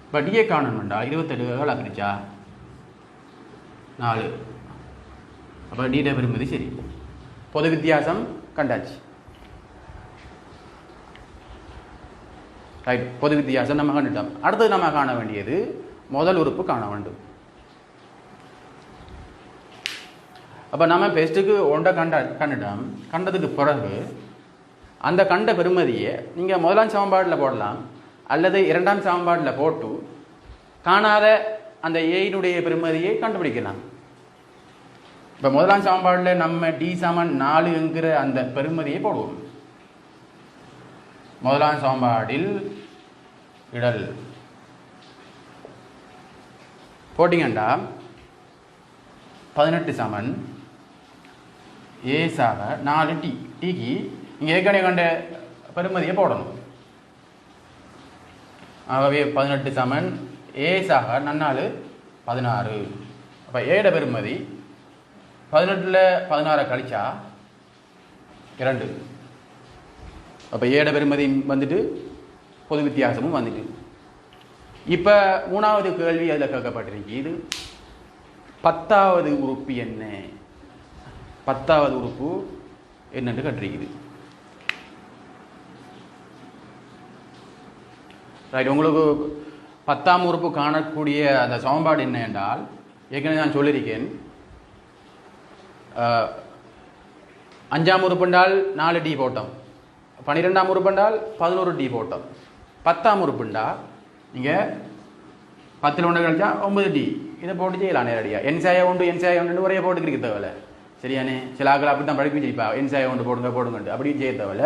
Speaker 1: இப்போ டியை காணணும்டா 28 எவ்வளோ கழிச்சா 4. அப்போ டிட பெறுமதி சரி. பொது வித்தியாசம் கண்டாச்சு. ரைட். பொது வித்தியாசம் நம்ம கண்டுட்டோம். அடுத்தது நம்ம காண வேண்டியது முதல் உறுப்பு காண வேண்டும். அப்போ நம்ம பெஸ்ட்டுக்கு ஒன்றை கண்டுட்டோம். கண்டதுக்கு பிறகு அந்த கண்ட பெறுமதியை நீங்கள் முதலாம் சமன்பாடில் போடலாம், அல்லது இரண்டாம் சமன்பாடில் போட்டு காணாத அந்த ஏயினுடைய பெறுமதியை கண்டுபிடிக்கலாம். இப்போ முதலாம் சமன்பாடில் நம்ம டி சமன் 4 என்கிற அந்த பெறுமதியை போடுவோம். முதலாம் சமன்பாடில் இடல் போட்டிங்கண்டா 18 சமன் ஏசாக 4 டி. டிக்கு இங்கே ஏற்கனவே கண்ட பெறுமதியை போடணும். ஆகவே 18 சமன் ஏசாக 4 16. அப்போ ஏட பெறுமதி 18ல் 16 கழிச்சா 2. அப்போ ஏட பெறுமதி வந்துட்டு பொது வித்தியாசமும் வந்துட்டு. இப்போ மூணாவது கேள்வி அதில் கேட்கப்பட்டிருக்கு. இது 10வது உறுப்பு என்ன? 10வது உறுப்பு என்னென்று கட்டிருக்குது. ரைட். உங்களுக்கு 10ஆம் உறுப்பு காணக்கூடிய அந்த சமன்பாடு என்ன என்றால், ஏற்கனவே நான் சொல்லியிருக்கேன். 5ஆம் உறுப்புண்டால் 4 டி போட்டோம், 12ஆம் உறுப்புண்டால் 11 டி போட்டோம். 10ஆம் உறுப்புண்டா நீங்கள் 10ல் 1 கழிச்சா 9 டி. இதை போட்டு செய்யலாம் நேரடியாக. என்சாய ஒன்று என்சாய ஒன்று ஒரே போட்டுக்கிறீங்க தேவையில்ல. சரியானே? சில ஆக்கள் அப்படி தான் படிப்பு செய்ப்பா, என்சாய ஒன்று போடுங்கண்டு அப்படி செய்ய தேவையில்ல.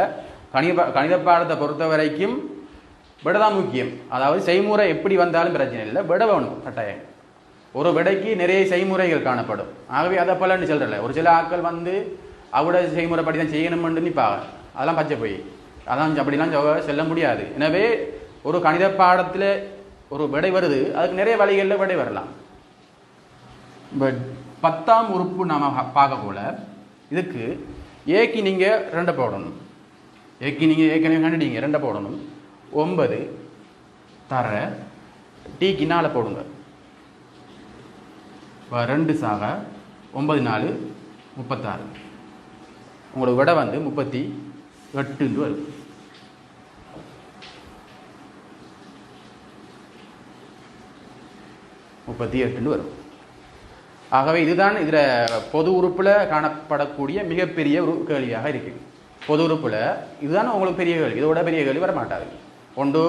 Speaker 1: கணித பாடத்தை பொறுத்த வரைக்கும் விட தான் முக்கியம். அதாவது செய்முறை எப்படி வந்தாலும் பிரச்சனை இல்லை, விட வேணும் கட்டாயம். ஒரு விடைக்கு நிறைய செய்முறைகள் காணப்படும். ஆகவே அதை போலன்னு சொல்கிறல. ஒரு சில ஆட்கள் வந்து அவட செய்முறைப்படி தான் செய்யணும்னு நிற்பாங்க. அதெல்லாம் பச்சை போய் அதான் அப்படிலாம் செல்ல முடியாது. எனவே ஒரு கணித பாடத்தில் ஒரு விடை வருது, அதுக்கு நிறைய வழிகளில் விடை வரலாம். பட் 10ஆம் உறுப்பு நாம் பார்க்க போல இதுக்கு ஏக்கு நீங்கள் 2 போடணும். ஏக்கு நீங்கள் ஏற்கனவே கண்டுட்டீங்க, 2 போடணும். 9 தர டிக்கு 4 போடுங்க. 2 சாக 9 4 36. உங்களுக்கு விட வந்து 38 வரும். வரும். ஆகவே இதுதான் இதில் பொது உறுப்பில் காணப்படக்கூடிய மிகப்பெரிய ஒரு கேள்வியாக இருக்குது. பொது உறுப்பில் இதுதான் உங்களுக்கு பெரிய கேள்வி. இதோட பெரிய கேள்வி வர மாட்டாது. ஒன்று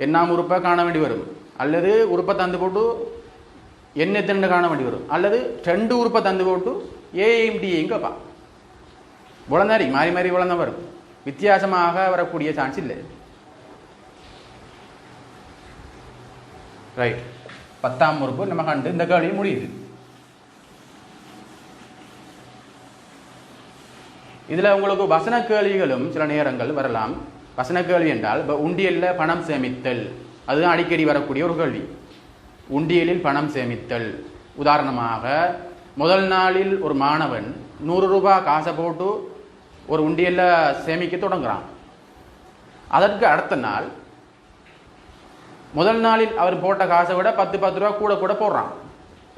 Speaker 1: என்னாம் உறுப்பை காண வேண்டி வரும், அல்லது உறுப்பை தந்து போட்டு எண்ணெத்தண்டு காண வேண்டி வரும், அல்லது 2 உறுப்பை தந்து போட்டு ஏயும் டியையும் கேட்பான். உழந்தாரி மாறி மாறி உழந்தான் வரும். வித்தியாசமாக வரக்கூடிய சான்ஸ் இல்லை. ரைட். 10ஆம் உறுப்பு நம்ம கண்டு இந்த கேள்வி முடியுது. இதில் உங்களுக்கு வசன கேள்விகளும் சில நேரங்கள் வரலாம். வசன கேள்வி என்றால் இப்போ உண்டியலில் பணம் சேமித்தல், அதுதான் அடிக்கடி வரக்கூடிய ஒரு கேள்வி. உண்டியலில் பணம் சேமித்தல், உதாரணமாக முதல் நாளில் ஒரு மாணவன் 100 ரூபாய் காசை போட்டு ஒரு உண்டியல்ல சேமிக்க தொடங்குறான். அதற்கு அடுத்த நாள் முதல் நாளில் அவர் போட்ட காசை விட 10 ரூபா கூட போடுறான்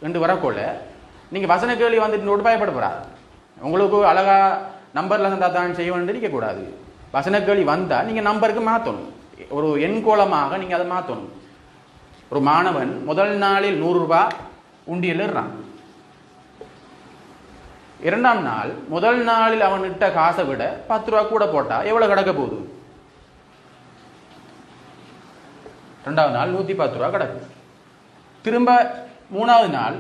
Speaker 1: என்று வரக்கொள்ள நீங்கள் வசன கேள்வி வந்துட்டு நோட்டு பயப்படப்படாது. உங்களுக்கு அழகா நம்பரில் இருந்தால் தான் செய்ய வேண்டிய இருக்கக்கூடாது. வசன கேள்வி வந்தால் நீங்கள் நம்பருக்கு மாற்றணும். ஒரு எண்கோளமாக நீங்கள் அதை மாற்றணும். ஒரு மாணவன் முதல் நாளில் 100 ரூபாய் உண்டியல் இடுறான். இரண்டாம் நாள் முதல் நாளில் அவன் இட்ட காசை விட 10 ரூபா கூட போட்டா எவ்வளவு கிடக்க போகுது? ரெண்டாவது நாள் 110 ரூபா கிடக்கு. திரும்ப மூணாவது நாள்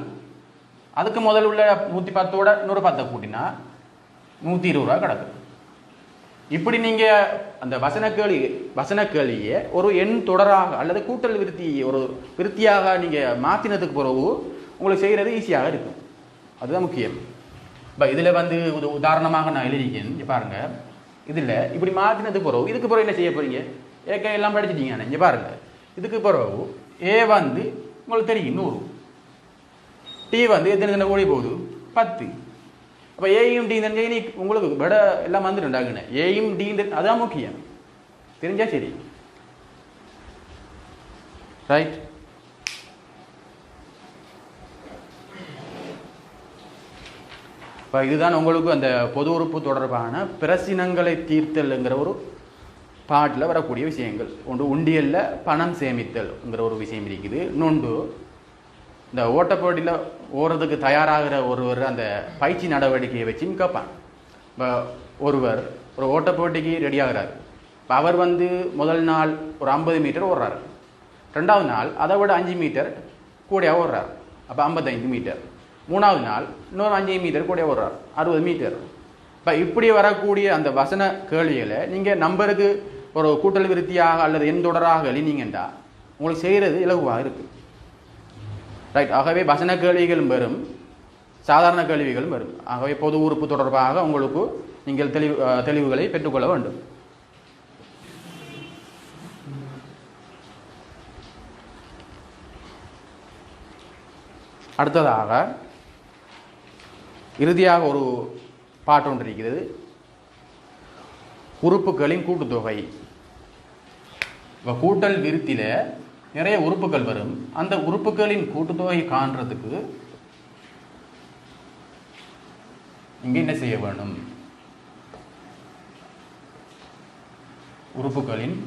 Speaker 1: அதுக்கு முதல் உள்ள 110ஓட 110 கூட்டினா 120 ரூபா கிடக்கு. இப்படி நீங்க அந்த வசன கேள்வியை ஒரு எண் தொடராக அல்லது கூட்டல் ஒரு விருத்தியாக நீங்க மாத்தினதுக்கு பிறகு உங்களுக்கு செய்யறது ஈஸியாக இருக்கும். அதுதான் முக்கியம். இதுல உதாரணமாக நான் எழுதிக்கேன் பாருங்க. இதுல இப்படி மாத்தினதுக்கு பிறகு இதுக்கு பிறகு என்ன செய்ய போறீங்க? ஏற்கனவே எல்லாம் படிச்சுட்டீங்க. இங்க பாருங்க, இதுக்கு பிறகு ஏ உங்களுக்கு தெரியும் 100, டி எத்தனை ஓடி போகுது 10. அப்ப ஏயும் டி உங்களுக்கு விட எல்லாம் வந்துருந்தாங்க. ஏயும் டி அதான் முக்கியம், தெரிஞ்சா சரி. ரைட். இதுதான் உங்களுக்கு அந்த பொது உறுப்பு தொடர்பான பிரசினங்களை தீர்த்தல்ங்கிற ஒரு பாட்டில் வரக்கூடிய விஷயங்கள். ஒன்று உண்டியல்ல பணம் சேமித்தல்ங்கிற ஒரு விஷயம் இருக்குது. இன்னொன்று இந்த ஓட்டப்போட்டியில் ஓடுறதுக்கு தயாராகிற ஒருவர் அந்த பயிற்சி நடவடிக்கையை வச்சுன்னு கேட்பான். இப்போ ஒருவர் ஒரு ஓட்டப்போட்டிக்கு ரெடி ஆகிறார். இப்போ அவர் முதல் நாள் ஒரு 50 மீட்டர் ஓடுறாரு. ரெண்டாவது நாள் அதை விட 5 மீட்டர் கூடையாக ஓடுறார். அப்போ 55 மீட்டர். மூணாவது நாள் இன்னொரு 5 மீட்டர் கூட ஓடுறார், 60 மீட்டர். இப்போ இப்படி வரக்கூடிய அந்த வசன கேள்விகளை நீங்கள் நம்பருக்கு ஒரு கூட்டல் விருத்தியாக அல்லது எண் தொடராக எழுதினீங்கன்னா உங்களுக்கு செய்கிறது இலகுவாக இருக்கு. ரைட். ஆகவே வசன கேள்விகளும் வரும், சாதாரண கேள்விகளும் வரும். ஆகவே பொது உறுப்பு தொடர்பாக உங்களுக்கு நீங்கள் தெளிவுகளை பெற்றுக்கொள்ள வேண்டும். அடுத்ததாக இறுதியாக ஒரு பாட்டு ஒன்று இருக்கிறது, உறுப்புகளின் கூட்டுத்தொகை. இப்போ கூட்டல் விருத்தில நிறைய உறுப்புகள் வரும். அந்த உறுப்புகளின் கூட்டுத்தொகை காண்றதுக்கு இங்க என்ன செய்ய வேண்டும்? உறுப்புகளின்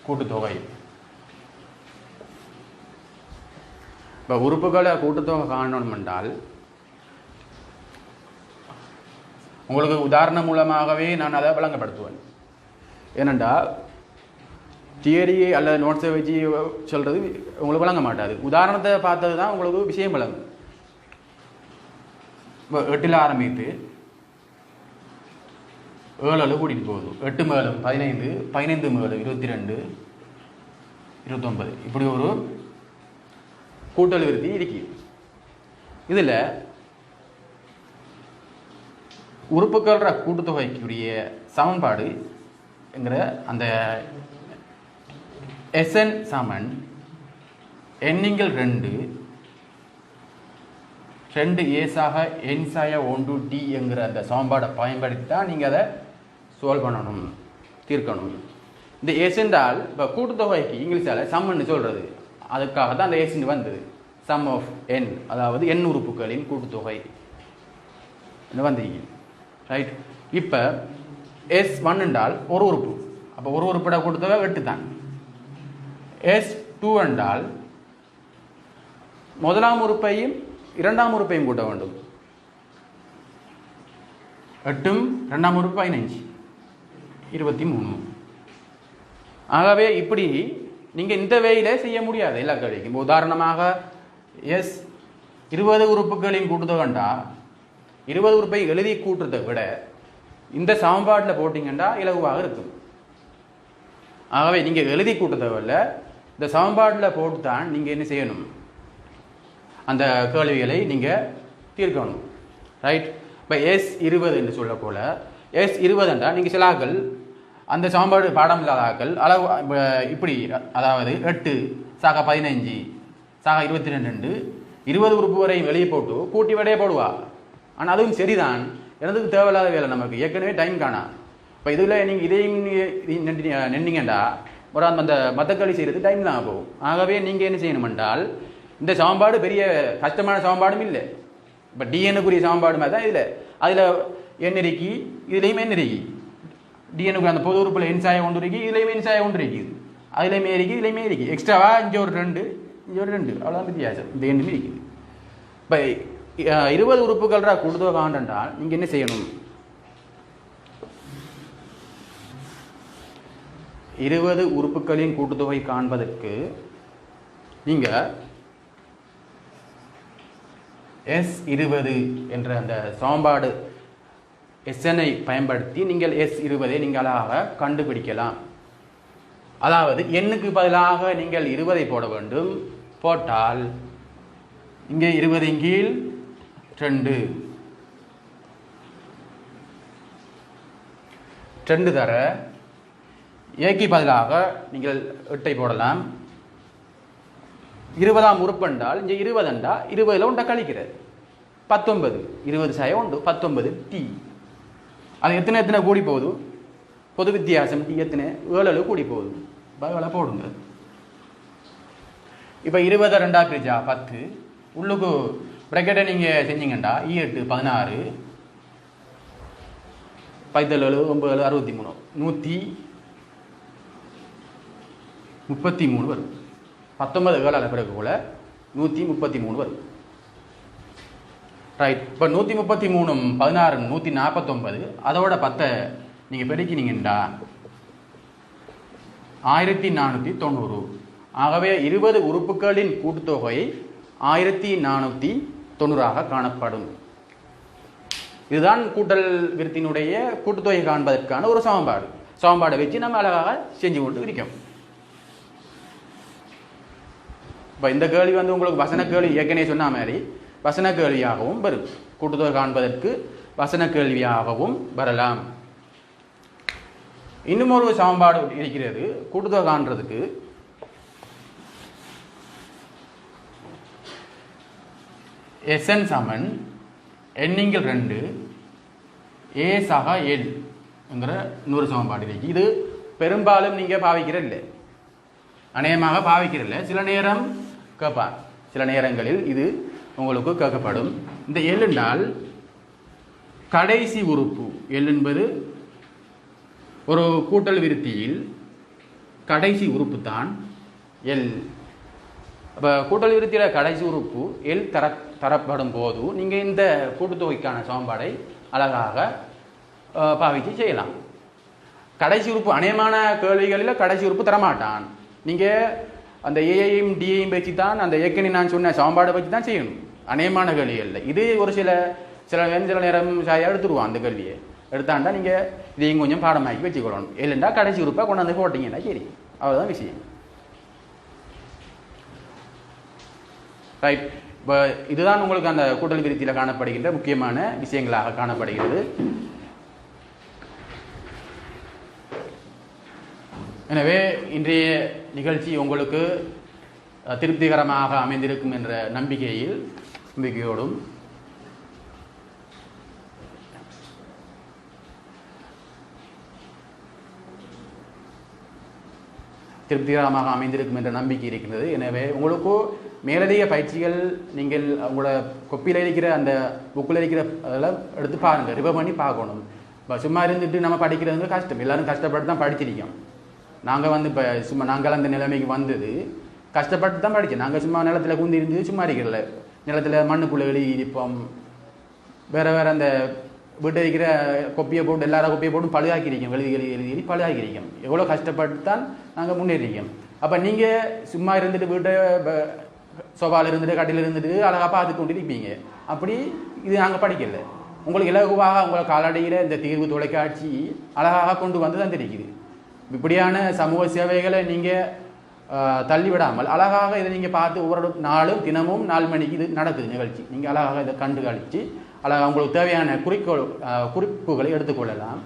Speaker 1: கூட்டுத்தொகை. இப்போ உறுப்புகளை கூட்டுத்தொகை காணணும் என்றால் உங்களுக்கு உதாரணம் மூலமாகவே நான் அதை விளங்கப்படுத்துவேன். ஏனென்றால் தியரியை அல்லது நோட்ஸை வச்சு சொல்றது உங்களுக்கு விளங்க மாட்டாது. உதாரணத்தை பார்த்தது தான் உங்களுக்கு விஷயம் விளங்கும். இப்போ 8ல் ஆரம்பித்து 7 கூட்டிட்டு போகுது. 8 மேலும் 15, 15 மேலும் 22, 29. இப்படி ஒரு கூட்டல் விருத்தி இருக்கு. இதுல உறுப்புகள் கூட்டுத்தொகைக்குரிய சமன்பாடு என்கிற அந்த SN சமன் எண்ணிங்கள் 2 ஏசாக என் சாய 1D என்கிற அந்த சமன்பாடை பயன்படுத்தி தான் நீங்கள் அதை சால்வ் பண்ணணும், தீர்க்கணும். இந்த எஸ் என்றால் இப்போ கூட்டுத்தொகைக்கு இங்கிலீஷால் சம்ன்னு சொல்கிறது. அதுக்காக தான் அந்த எஸ் வந்தது. சம் ஆஃப் என், அதாவது எண் உறுப்புகளின் கூட்டுத்தொகை வந்தீங்க. ரைட். இப்போ S1 என்றால் ஒரு உறுப்பு. அப்போ ஒரு உறுப்பிட கூட்டுத்தொகை 8 தான். S2 என்றால் முதலாம் உறுப்பையும் இரண்டாம் உறுப்பையும் கூட்ட வேண்டும். 8ம் இரண்டாம் உறுப்பு 15, 23. ஆகவே இப்படி நீங்க இந்த வேயில செய்ய முடியாது எல்லா கேள்விக்கும். உதாரணமாக S20 உறுப்புகளின் கூட்டுத்தொகைண்டா 20 உறுப்பை எழுதி கூட்டுறதை விட இந்த சமன்பாட்டில் போட்டீங்கன்னா இலகுவாக இருக்கும். ஆகவே நீங்க எழுதி கூட்டுறதில்ல, இந்த சமன்பாட்டில் போட்டு தான் நீங்க என்ன செய்யணும், அந்த கேள்விகளை நீங்க தீர்க்கணும். ரைட். இப்போ S20 என்று சொல்ல போல S20 என்றால் நீங்க சிலாக்கள் அந்த சமன்பாடு பாடம் இல்லாத ஆக்கள் அளவு இப்படி, அதாவது 8 சாக 15 சாக 22 20 உறுப்பு வரையும் வெளியே போட்டு கூட்டி விடையே போடுவா. ஆனால் அதுவும் சரிதான், எனதுக்கு தேவையில்லாத வேலை, நமக்கு ஏற்கனவே டைம் காணா. இப்போ இதில் நீங்கள் இதையும் நின்னீங்கண்டா ஒரு அந்த மத்தக்களி செய்கிறது டைம் தான் போகும். ஆகவே நீங்கள் என்ன செய்யணும் என்றால், இந்த சமன்பாடு பெரிய கஷ்டமான சமன்பாடும் இல்லை. இப்போ டிஎனுக்குரிய சமன்பாடு மாதிரி தான் இதில். அதில் எண் இருக்கி, இதுலேயும் எண் இருக்கி. டிஎனுக்கு அந்த பொது உறுப்பில் என்சாயம் ஒன்று இருக்கி, இதுலேயுமே என்சாயம் ஒன்று இருக்குது. அதுலேயுமே இருக்குது, இதுலேயுமே இருக்குது. எக்ஸ்ட்ராவா இங்கே ஒரு 2, இங்கே ஒரு 2, அவ்வளோதான் வித்தியாசம். இந்த எண்ணுமே இருக்குது. இப்போ 20 உறுப்புகள்ரா கூடுதல் காண்டென்றால் நீங்கள் என்ன செய்யணும்? 20 உறுப்புகளின் கூட்டுத்தொகை காண்பதற்கு நீங்கள் S20 என்ற அந்த சமன்பாடு SN-ஐ பயன்படுத்தி நீங்கள் S20 நீங்கள் அழகாக கண்டுபிடிக்கலாம். அதாவது எண்ணுக்கு பதிலாக நீங்கள் 20 போட வேண்டும். போட்டால் இங்கே 20 கீழ் 2 தர ஏக்கு பதிலாக நீங்கள் 8 போடலாம். 20ஆம் உறுப்பென்றால் இங்கே 20 என்றா 20ல் ஒன்றை கழிக்கிறது 19. 20 சாய உண்டு 19 டி. அது எத்தனை கூடி போகுது? பொது வித்தியாசம் டி எத்தனை? 7 கூடி போகுது. பதிலாக போடுங்க. இப்போ 20 2 பிரிச்சா 10. உள்ளுக்கு ப்ராக்கெட்டை நீங்கள் செஞ்சீங்கண்டா 8 16 17 9 63 133 வரும். 19 ஏழால் பிறகு போல 133 வரும். ரைட். இப்போ 133 16 149, அதோட 10 நீங்கள் பெருக்கினீங்கண்டா 1490. ஆகவே 20 உறுப்புகளின் கூட்டுத்தொகை 1490 காணப்படும். இதுதான் கூட்டல் விருத்தினுடைய கூட்டுத்தொகை காண்பதற்கான ஒரு சமன்பாடு. சமன்பாடை வச்சு நம்ம அழகாக செஞ்சு கொண்டு இருக்கோம். இப்போ இந்த கேள்வி வந்து உங்களுக்கு வசன கேள்வி ஏற்கனவே சொன்ன மாதிரி வசன கேள்வியாகவும் வரும். கூட்டுத்தொகை காண்பதற்கு வசன கேள்வியாகவும் வரலாம். இன்னும் ஒரு சமன்பாடு இருக்கிறது கூட்டுத்தொகை காண்றதுக்கு. SN சமன் எண்ணிங்கள் 2 A சக L என்கிற இன்னொரு சமன்பாடு இருக்கு. இது பெரும்பாலும் நீங்கள் பாவிக்கிறதில்லை, அநேகமாக பாவிக்கிறதில்லை. சில நேரம் கேட்பார், சில நேரங்களில் இது உங்களுக்கு கேட்கப்படும். இந்த L என்றால் கடைசி உறுப்பு. L என்பது ஒரு கூட்டல் விருத்தியில் கடைசி உறுப்பு தான் L. அப்போ கூட்டல் விருத்தியில் கடைசி உறுப்பு L தரப்படும் போது நீங்கள் இந்த கூட்டுத்தொகைக்கான சமன்பாடை அழகாக பாவித்து செய்யலாம். கடைசி உறுப்பு அநேகமான கேள்விகளில் கடைசி உறுப்பு தரமாட்டான். நீங்கள் அந்த ஏஐயும் டிஐயும் வச்சு தான் அந்த ஏற்கனவே நான் சொன்ன சமன்பாடை வச்சு தான் செய்யணும் அநேகமான கேள்விகளில். இது ஒரு சில நேரம் எடுத்துருவான். அந்த கேள்வியை எடுத்தாண்டா நீங்கள் இதையும் கொஞ்சம் பாடமாக்கி வச்சுக்கொள்ளணும். இல்லைண்டா கடைசி உறுப்பை கொண்டாந்து போட்டிங்கன்னா சரி, அவ்வளோதான் விஷயம். ரைட். இப்போ இதுதான் உங்களுக்கு அந்த கூட்டல் விருத்தியில் காணப்படுகின்ற முக்கியமான விஷயங்களாக காணப்படுகிறது. எனவே இன்றைய நிகழ்ச்சி உங்களுக்கு திருப்திகரமாக அமைந்திருக்கும் என்ற நம்பிக்கையோடும் திருப்திகரமாக அமைந்திருக்கும் என்ற நம்பிக்கை இருக்கின்றது. எனவே உங்களுக்கு மேலதிக பயிற்சிகள் நீங்கள் உங்களோட கொப்பியில் இருக்கிற அந்த புக்கில் இருக்கிற அதெல்லாம் எடுத்து பாருங்கள், ரிவர் பண்ணி பார்க்கணும். இப்போ சும்மா இருந்துட்டு நம்ம படிக்கிறது கஷ்டம். எல்லோரும் கஷ்டப்பட்டு தான் படிச்சிருக்கோம். நாங்கள் வந்து இப்போ சும்மா நாங்கள் அந்த நிலைமைக்கு வந்தது கஷ்டப்பட்டு தான் படித்தோம். நாங்கள் சும்மா நிலத்தில் குந்தி இருந்து சும்மா இருக்கிறல, நிலத்தில் மண்ணுக்குள்ளே எழுதி இருப்போம். வேறு அந்த வீட்டை இருக்கிற கொப்பியை போட்டு எல்லாரும் கொப்பியை போட்டு பழுதாக்கிருக்கோம். எழுதி பழுதாக்கிருக்கோம். எவ்வளோ கஷ்டப்பட்டு தான் நாங்கள் முன்னேறிக்கோம். அப்போ நீங்கள் சும்மா இருந்துட்டு வீட்டை சோபாவில் இருந்துட்டு கட்டில் இருந்துட்டு அழகாக பார்த்து கொண்டு இருப்பீங்க. அப்படி இது நாங்கள் படிக்கல. உங்களுக்கு இலகுவாக உங்களை காலடியில் இந்த தீர்வு தொலைக்காட்சி அழகாக கொண்டு வந்து தான் தெரியுது. இப்படியான சமூக சேவைகளை நீங்கள் தள்ளி விடாமல் அழகாக இதை நீங்கள் பார்த்து ஒவ்வொரு நாளும் தினமும் 4 மணிக்கு இது நடக்குது நிகழ்ச்சி. நீங்கள் அழகாக இதை கண்டு கழித்து அழகாக உங்களுக்கு தேவையான குறிப்புகளை எடுத்துக்கொள்ளலாம்.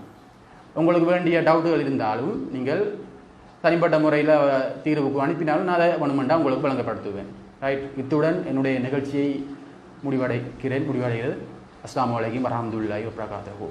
Speaker 1: உங்களுக்கு வேண்டிய டவுட்டுகள் இருந்தாலும் நீங்கள் தனிப்பட்ட முறையில் தீர்வுக்கு அனுப்பினாலும் நான் அதை வேணுமெண்டா உங்களுக்கு வழங்கப்படுத்துவேன். ரைட், இத்துடன் என்னுடைய நிகழ்ச்சியை முடிவடைகிறது. அஸ்ஸலாமு அலைக்கும் வரஹ்மத்துல்லாஹி வபரகாத்துஹு.